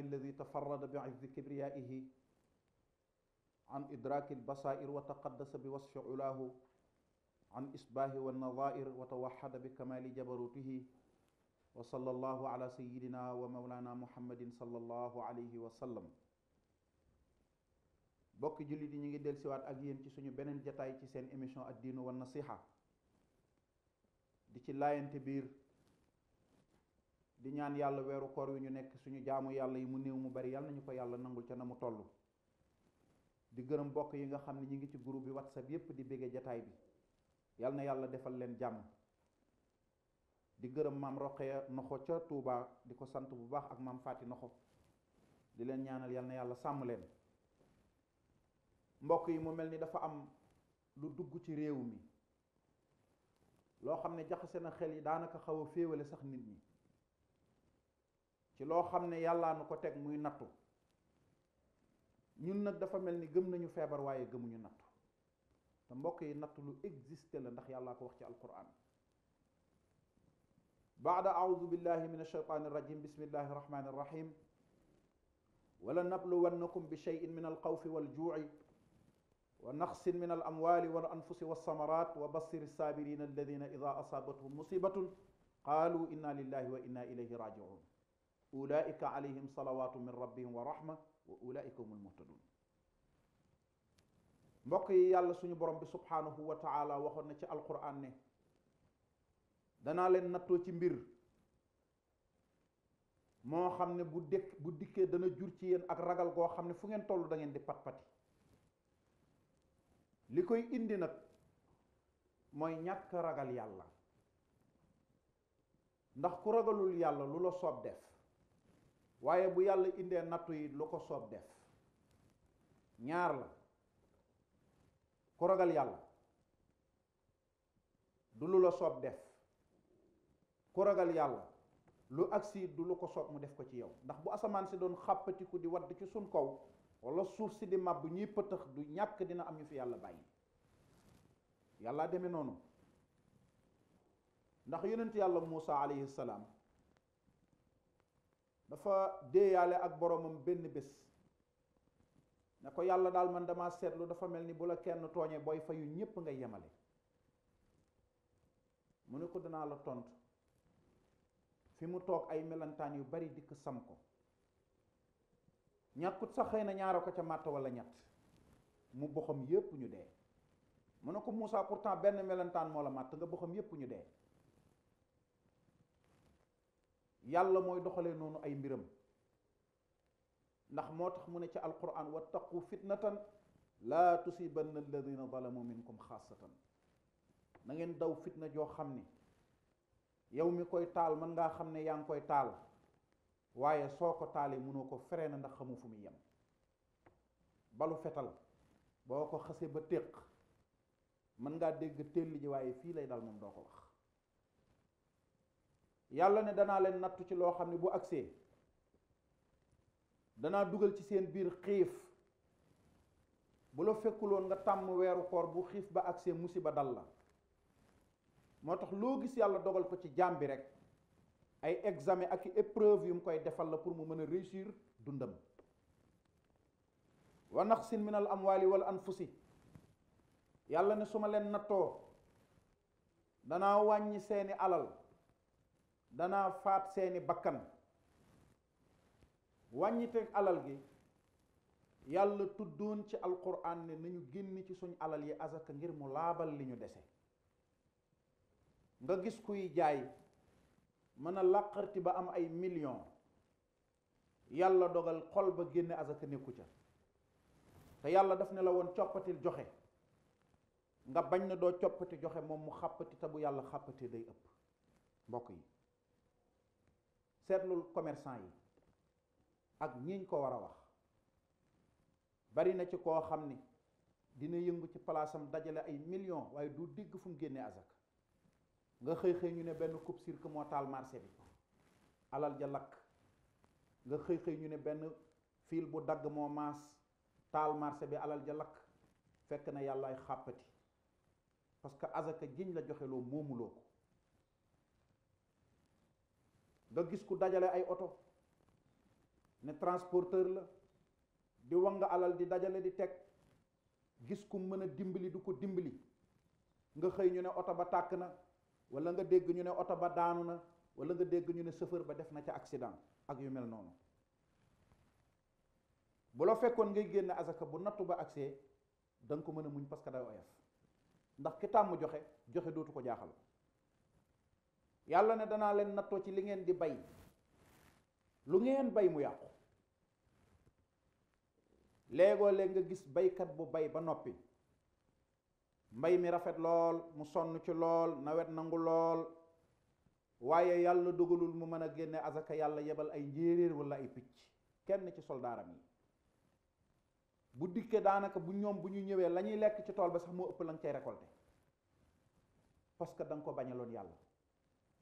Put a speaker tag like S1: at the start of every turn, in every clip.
S1: alladi tafarrada bi izzi kibriyaihi an idraki albasair wa taqaddasa bi wasfi ulaahu an isbaahi wa nadair wa tawaxada bi kamali jabarutihi wa sallallahu ala sayidina wa mawlana muhammadin sallallahu alayhi wa sallam. bokki jullit yi ñu ngi dellusiwaat ak yéen ci suñu beneen jataay ci seen émission ad-diinu wa nasiha di ci laayante biir di ñaan yàlla weeru koor wi ñu nekk suñu jaamu yàlla yi mu néew mu bari yàlla nañu ko yàlla nangul ca na mu toll. di gërëm bokk yi nga xam ne ñu ngi ci groupe bi whatsapp yépp di béggee jataay bi yàlla na yàlla defal leen jàmm. di gërëm maam Roqeya Noxo ca Touba di ko sant bu baax ak maam Faati Noxo di leen ñaanal yàlla na yàlla sàmm leen. mbokk yi mu mel ni dafa am lu dugg ci réew mi loo xam ne jaxase na xel yi daanaka xaw a féewale sax nit ñi ci loo xam ne yàllaa nu ko teg muy nattu. ñun nag dafa mel ni gëm nañu feebar waaye gëmuñu nattu te mbokk yi nattu lu existé la ndax yàllaa ko wax ci alquran. baada audu billahi min alshaytani irrajim bismillahi irrahmani irrahim wala nabluwannakum bi cheyin min alxawfi waljuuci wa naqsin min alamwali wal anfusi walsamarat wa bassir alsaabirina alladina ida asaabathum musibatun qaalu inna lillahi wa inna ilayhi rajiun ulaika alayhim salawatu min rabbihim wa rahma wa ulaika humul muhtadun. mbokk yi yàlla suñu borom bi subhanahu wa taala waxoon na ci alquran ne danaa leen nattoo ci mbir moo xam ne bu dikkee dana jur ci yéen ak ragal goo xam ne fu ngeen toll da ngeen di pat-pati. li koy indi nag mooy ñàkk ragal yàlla ndax ku ragalul yàlla lu la soob def waaye bu yàlla indee nattu yi lu ko soob def. ñaar la, ku ragal yàlla du lu la soob def, ku ragal yàlla lu agsi du lu ko soob mu def ko ci yow. ndax bu asamaan si doon xàppatiku di wadd ci sun kaw wala suuf si di màbb ñuy pëtëx du ñàkk dina am ñu fi yàlla bàyyi. yàlla demee noonu ndax yonent yàlla Muusa alayhi salaam dafa déeyaale ak boromam benn bés ne ko yàlla daal man dama seetlu dafa mel ni bu la kenn tooñee booy fayu ñépp ngay yemale. mu ne ko danaa la tontu fi mu toog ay melantaan yu bari dikk sam ko ñàkkut sax xëy na ñaara ko ca màtt wala ñett mu boxam yépp ñu dee. mu ne ko Moussa pourtant benn melentaan moo la màtt nga boxam yépp ñu dee. yàlla mooy doxalee noonu ay mbiram ndax moo tax mu ne ci alquran wattaqu fitnatan laa tusibanna alladina zalamu minkum xaasatan. na ngeen daw fitna joo xam ni yow mi koy taal mën ngaa xam ne yaa ngi koy taal waaye soo ko taalee mënoo ko fere na ndax xamu fu muy yem. balu fetal boo ko xasee ba téq mën ngaa dégg telli ji waaye fii lay dal moom doo ko wax. yàlla ne danaa leen nattu ci loo xam ne bu agsee danaa dugal ci seen biir xiif. bu la fekkuloon nga tàmm weeru koor bu xiif ba agsee musiba dal la. moo tax loo gis yàlla dogal ko ci jaam bi rek ay examen ak i épreuve yu mu koy defal la pour mu mën a réussir dundam. wa naqsin min al amwali wal anfusi yàlla ne su ma leen nattoo danaa wàññi seeni alal, danaa faat seeni bakkan. wàññiteeg alal gi yàlla tuddoon ci alquran ne nañu génn ci suñ alal yi azaka ngir mu laabal li ñu dese. nga gis kuy jaay mën a làqarti ba am ay million yàlla dogal xol ba génne azaka nekku ca te yàlla daf ne la woon coppatil joxe nga bañ na doo coppati joxe moom mu xàppati te bu yàlla xàppatee day ëpp. mbokk yi seetlul commerçant yi ak ñiñ ko war a wax bari na ci koo xam ni dina yëngu ci palaasam dajale ay millions waaye du digg fu mu génnee azaka. nga xëy ñu ne benn coupe cirque moo taal marché bi alal ja lakk. nga xëy ñu ne benn fil bu dagg moo maas taal marché bi alal ja lakk. fekk na yàllaay xàppati parce que azaka jiñ la joxe loo moomuloo ko. nga gis ku dajale ay oto ne transporteur la di wanga alal di dajale di teg, gis ku mën a dimbali du ko dimbali, nga xëy ñu ne oto ba tàkk na, wala nga dégg ñu ne oto ba daanu na, wala nga dégg ñu ne chauffeur ba def na ca accident ak yu mel noonu. bu la fekkoon ngay génn azaka bu nattu ba agsee da nga ko mën a muñ parce que day oyof, ndax ki tàmm joxe joxe dootu ko jaaxal. yàlla ne danaa leen nattoo ci li ngeen di bay, lu ngeen bay mu yàqu. léegoo léeg nga gis baykat bu bay ba noppi, mbay mi rafet lool, mu sonn ci lool, nawet nangu lool, waaye yàlla dogalul mu mën a génne azaka, yàlla yebal ay njéeréer wala ay picc, kenn ci soldaaram yi bu dikkee daanaka bu ñu ñëwee la ñuy lekk ci tool ba sax moo ëpp la nga cay récolté, parce que da nga ko bañaloon yàlla.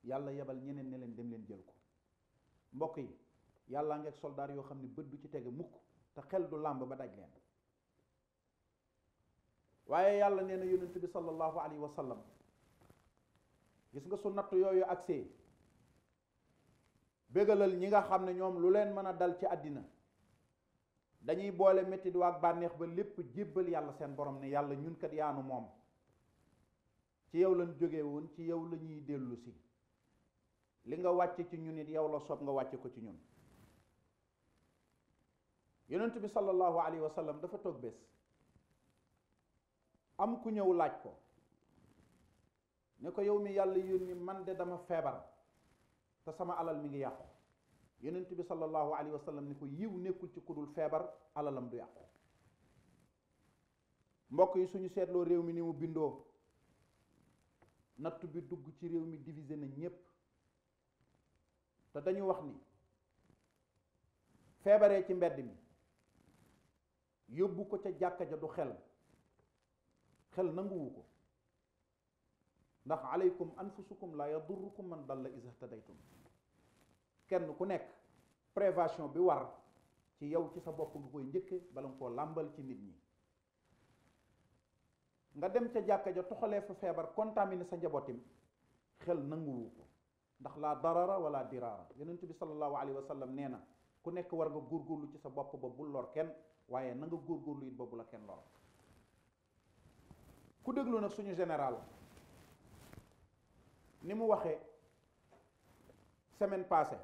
S1: yàlla yebal ñeneen ne leen dem leen jël ko. mbokk yi, yàllaa ngeeg soldaar yoo xam ne bët du ci tege mukk, te xel du làmb ba daj leen. waaye yàlla nee na yonent bi sallallahu alayhi wa sallam, gis nga su natt yooyu agsee, bégalal ñi nga xam ne ñoom lu leen mën a dal ci àddina dañuy boole métti di waag bànneex ba lépp jébbal yàlla seen borom, ne yàlla ñun kat yaanu moom, ci yow lañ jóge woon, ci yow la ñuy dellu si, li nga wàcce ci ñun it yow la soob nga wàcce ko ci ñun. yonent bi sallallahu alayhi wa sallam dafa toog bés, am ku ñëw laaj ko ne ko yow mi yàlla yónni, man de dama feebar te sama alal mi ngi yàqu. yonent bi sallallahu alayhi wa sallam ne ko yiw nekkul ci kudul feebar, alalam du yàqu. mbokk yi, suñu seetloo réew mi ni mu bindoo, natt bi dugg ci réew mi divisé na ñépp, te dañu wax ni feebaree ci mbedd mi yóbbu ko ca jàkka ja du xel nanguwu ko, ndax alaykum anfusukum la yadurrukum man dalla iza htadaytum. kenn ku nekk prévention bi war ci yow ci sa bopp nga koy njëkke bala nga koo làmbal ci nit ñi. nga dem ca jàkka ja toxalee fa feebar, contaminé sa njabootim, xel nanguwu ko, ndax laa darara wala diraara. yonent bi sallallahu alayhi wa sallam nee na ku nekk war nga góorgóorlu ci sa bopp ba bul lor kenn, waaye na nga góorgóorlu it ba bu la kenn lor. ku déglu nag suñu général ni mu waxee semaine passée,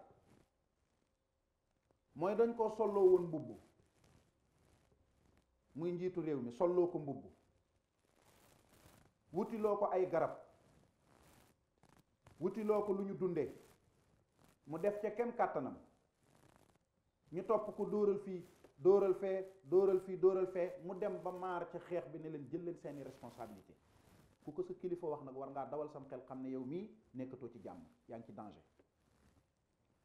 S1: mooy dañ koo solloo woon mbubb, muy njiitu réew mi solloo ko mbubb, wutiloo ko ay garab, wutiloo ko lu ñu dundee, mu def ca kem kàttanam, ñu topp ko dóoral fii dóoral fee dóoral fii dóoral fee, mu dem ba maar ca xeex bi ne leen jël leen seeni responsabilité. ku ko sa kilifa wax nag war ngaa dawal sam xel xam ne yow mii nekkatoo ci jàmm, yaa ngi ci danger.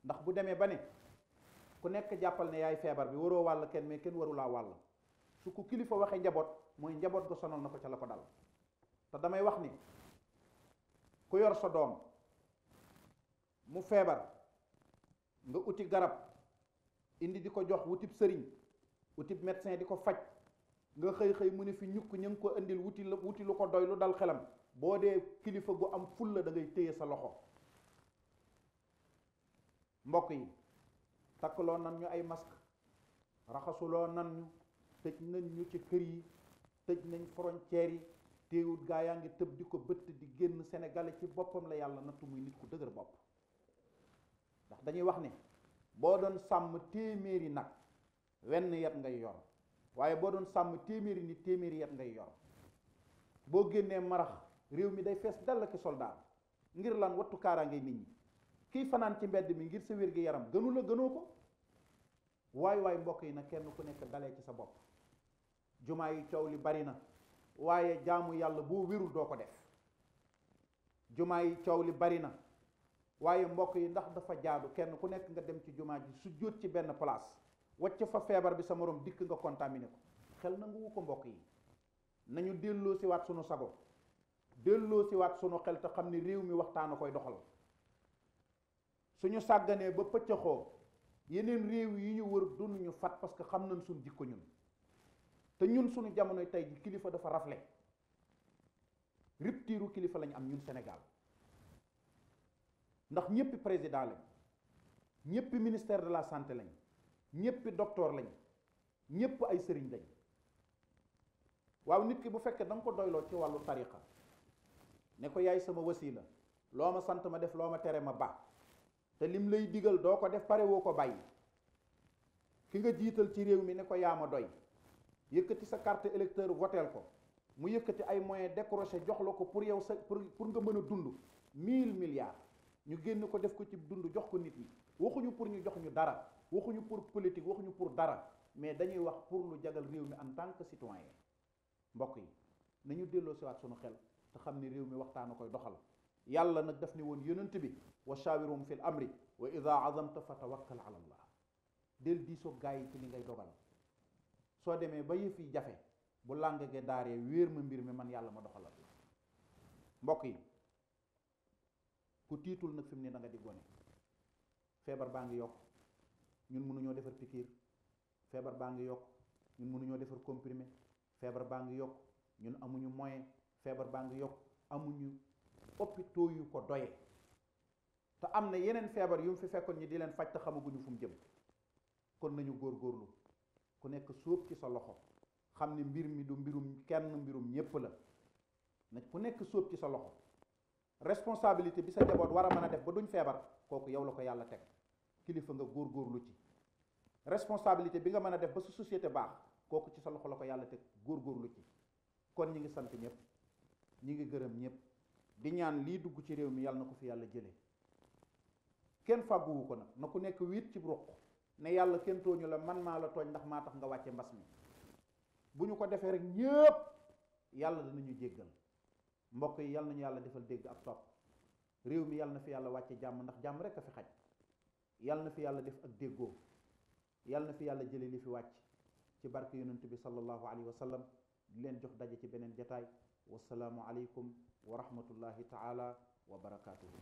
S1: ndax bu demee ba ne ku nekk jàppal ne yaay feebar bi, waroo wàll kenn, mais kenn warulaa wàll, su ko kilifa waxee njaboot, mooy njaboot ga sonal na ko ca la ko dal. te damay wax ni ku yor sa doom mu feebar, nga uti garab indi di ko jox, wutib sëriñ, wutib médecin di ko faj, nga xëy mu ne fi ñukk ñu ngi ko indil wuti lu ko doy lu dal xelam, boo dee kilifa gu am fulla da ngay téye sa loxo. mbokk yi, takkaloo nan ñu ay masque, raxasuloo nan ñu, tëj nañ ñu ci kër yi, tëj nañ frontières yi, téewut gaa yaa ngi tëb di ko bëtt di génn. Sénégalais ci boppam la yàlla nattu muy nit ku dëgër bopp, ndax dañuy wax ne boo doon sàmm téeméeri nag wenn yet ngay yor, waaye boo doon sàmm téeméeri nit téeméeri yet ngay yor. boo génnee marax réew mi day fees dell ki soldaar, ngir lan wattu kaaraange nit ñi. kiy fanaan ci mbedd mi ngir sa wér gi yaram gënu la gënoo ko. waay mbokk yi nag kenn ku nekk dalee ci sa bopp. jumaa yi coow li bari na, waaye jaamu yàlla boo wérul doo ko def. jumaa yi coow li bari na, waaye mbokk yi ndax dafa jaadu kenn ku nekk nga dem ci jumaa ji su jóot ci benn place wacc fa feebar bi sa morom dikk nga contaminé ko? xel nanguwu ko. mbokk yi nañu delloo si waat sunu sago, delloo si waat sunu xel te xam ne réew mi waxtaan a koy doxal. suñu sàgganee ba pëccëxoo, yeneen réew yi ñu wër dunuñu fat, parce que xam nañ suñ jikko ñun. te ñun suñu jamonoy tey ji kilifa dafa rafle, rupture kilifa lañ am ñun Sénégal, ndax ñëpp président lañ, ñëpp ministère de la santé lañ, ñéppi docteur lañ, ñépp ay sëriñ lañ. waaw nit ki bu fekkee da nga ko doyloo ci wàllu tariqa ne ko yaay sama wasila, loo ma sant ma def, loo ma tere ma ba, te lim lay digal doo ko def, pare woo ko bàyyi. ki nga jiital ci réew mi ne ko yaa ma doy, yëkkati sa carte électeur voteel ko, mu yëkkati ay moyens décroché jox la ko pour yow sa pour nga mën a dund 1000 milliards ñu génn ko def ko ci dund jox ko nit ñi. waxuñu pour ñu jox ñu dara, waxuñu pour politique, waxuñu pour dara, mais dañuy wax pour lu jagal réew mi en tant que citoyen. mbokk yi nañu delloo si waat sunu xel te xam ne réew mi waxtaan a koy doxal. yàlla nag daf ne woon yonent bi wa shawirum fil amri wa ida azamta fa tawakkal ala allah. del diisoo gaa yi ci li ngay dogal. soo demee ba yëf yi jafe bu làngage daaree wéer ma mbir mi man yàlla ma doxalal la. mbokk yi ku tiitul nag fi mu ne da nga di gone. feebar baa ngi yokk, ñun mënuñoo defar pikiir. feebar baa ngi yokk, ñun mënuñoo defar comprimé. feebar baa ngi yokk, ñun amuñu moyen. feebar baa ngi yokk, amuñu hôpitaux yu ko doye. te am na yeneen feebar yu mu fi fekkoon ñi di leen faj te xamaguñu fu mu jëm. kon nañu góorgóorlu ku nekk sóob ci sa loxo xam ne mbir mi du mbirum kenn, mbirum ñépp la. na ku nekk sóob ci sa loxo. responsabilité bi sa njaboot war a mën a def ba duñ feebar, kooku yow la ko yàlla teg. kilifa nga góorgóorlu ci. responsabilité bi nga mën a def ba sa société baax, kooku ci sa loxo la ko yàlla teg, góorgóorlu ci. kon ñi ngi sant ñëpp, ñi ngi gërëm ñëpp, di ñaan lii dugg ci réew mi yàlla na ko fi yàlla jëlee. kenn fàgguwu ko nag, na ku nekk wiit ci ruq ne yàlla kenn tooñu la, man maa la tooñ ndax maa tax nga wàcce mbas mi. bu ñu ko defee rek ñëpp yàlla danañu jéggal. mbokk yi yàlla nañu yàlla defal dégg ak topp. réew mi yàlla na fi yàlla wàcce jàmm, ndax jàmm rek a fi xaj. yàlla na fi yàlla def ak déggoo. yàlla na fi yàlla jële li fi wàcc ci barke yonent bi sallallahu alayhi wa sallam. di leen jox daje ci beneen jataay. wasalaamu aleykum wa rahmatullahi taala wa barakaatuhu.